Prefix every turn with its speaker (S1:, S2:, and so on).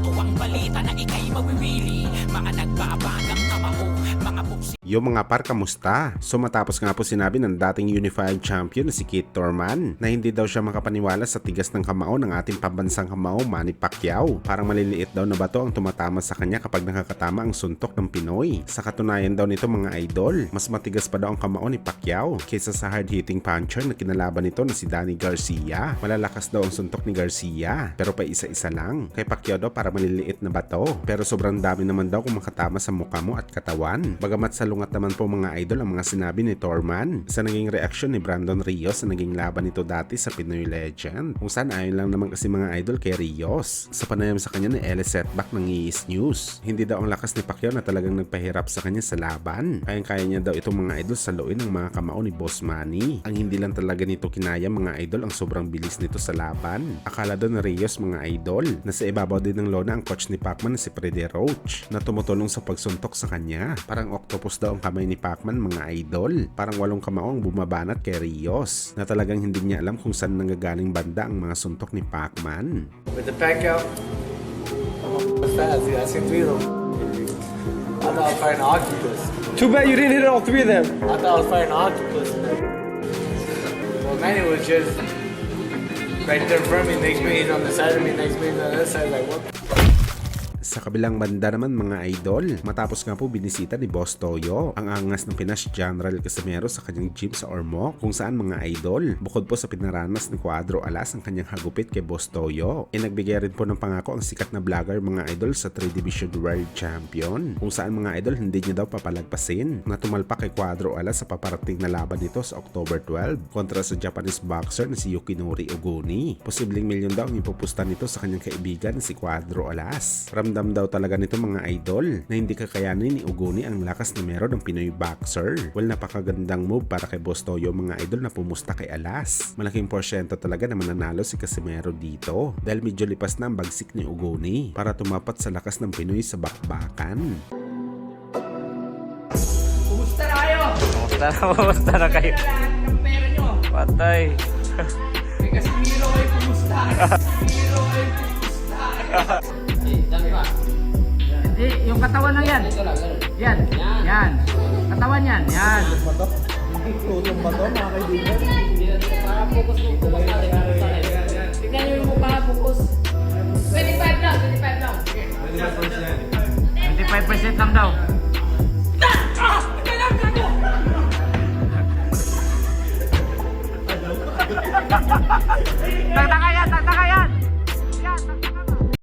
S1: Ito ang balita na ikay mawiwili. Mga nagbabagang kamao, mga buksi.
S2: Yo mga par, kamusta? So matapos nga po sinabi ng dating unified champion na si Keith Thurman na hindi daw siya makapaniwala sa tigas ng kamao ng ating pambansang kamao Manny Pacquiao. Parang maliliit daw na bato ang tumatama sa kanya kapag nakakatama ang suntok ng Pinoy. Sa katunayan daw nito mga idol, mas matigas pa daw ang kamao ni Pacquiao kaysa sa hard-hitting puncher na kinalaban nito na si Danny Garcia. Malalakas daw ang suntok ni Garcia pero pa isa-isa lang. Kay Pacquiao daw para maliliit na bato pero sobrang dami naman daw kung makatama sa mukha mo at katawan. Bagamat sa lungat naman po mga idol ang mga sinabi ni Thurman sa naging reaksyon ni Brandon Rios sa naging laban nito dati sa Pinoy Legend, kung saan ayon lang naman kasi mga idol kay Rios sa panayam sa kanya ni Ellis Setback ng ES News. Hindi daw ang lakas ni Pacquiao na talagang nagpahirap sa kanya sa laban. Kayang-kaya niya daw itong mga idol saluin ng mga kamao ni Boss Manny. Ang hindi lang talaga nito kinaya mga idol ang sobrang bilis nito sa laban. Akala daw ni Rios mga idol na sa ibabaw din ng lona ang coach ni Pacman na si Freddy Roach na tumutulong sa pagsuntok sa kanya. Parang octopus daw ang kamay ni Pacman mga idol. Parang 8 kamao ang bumabanat kay Rios na talagang hindi niya alam kung saan nanggagaling banda ang mga suntok ni Pacman.
S3: With the Pacquiao, I'm fast. I seen 3 of them. I thought I was fighting an octopus.
S4: Too bad you didn't hit all 3 of them.
S3: I thought I was fighting an octopus. Well, Manny was just right there in front of me. Next minute he's on the side of me. Next minute he's on the other side. Like, what?
S2: Sa kabilang banda naman mga idol, matapos nga po binisita ni Boss Toyo ang angas ng Pinas General Casimero sa kanyang gym sa Ormoc, kung saan mga idol, bukod po sa pinaranas ni Cuadro Alas ang kanyang hagupit kay Boss Toyo, nagbigay rin po ng pangako ang sikat na vlogger mga idol sa 3 Division World Champion, kung saan mga idol hindi niya daw papalagpasin na tumalpak kay Cuadro Alas sa paparating na laban nito sa October 12 kontra sa Japanese boxer na si Yukinori Oguni. Posibleng milyon daw ang ipupusta nito sa kanyang kaibigan na si Cuadro Alas. Ramdam daw talaga nito mga idol na hindi kakayanin ni Oguni ang lakas na meron ng Pinoy boxer. Well, napakagandang move para kay Boss Toyo mga idol na pumusta kay Alas. Malaking porsyento talaga na mananalo si Casimero dito dahil medyo lipas na ang bagsik ni Oguni para tumapat sa lakas ng Pinoy sa bakbakan.
S1: Kumusta na kayo?
S4: Kumusta na kayo?
S1: Lahat ng pera nyo.
S4: Patay.
S1: May Casimiro ay kumusta? Casimiro ay kumusta? Dami ba?
S5: Hindi, yung katawan lang yan.
S1: Ito lang, ganun.
S5: Yan. Yan. Katawan yan. Yan.
S3: Tutong ba ito, mga kaibigan?
S1: Para focus mo, focus natin. Tignan nyo yung mukha, focus. 25 lang, 25 lang.
S5: 25% lang daw.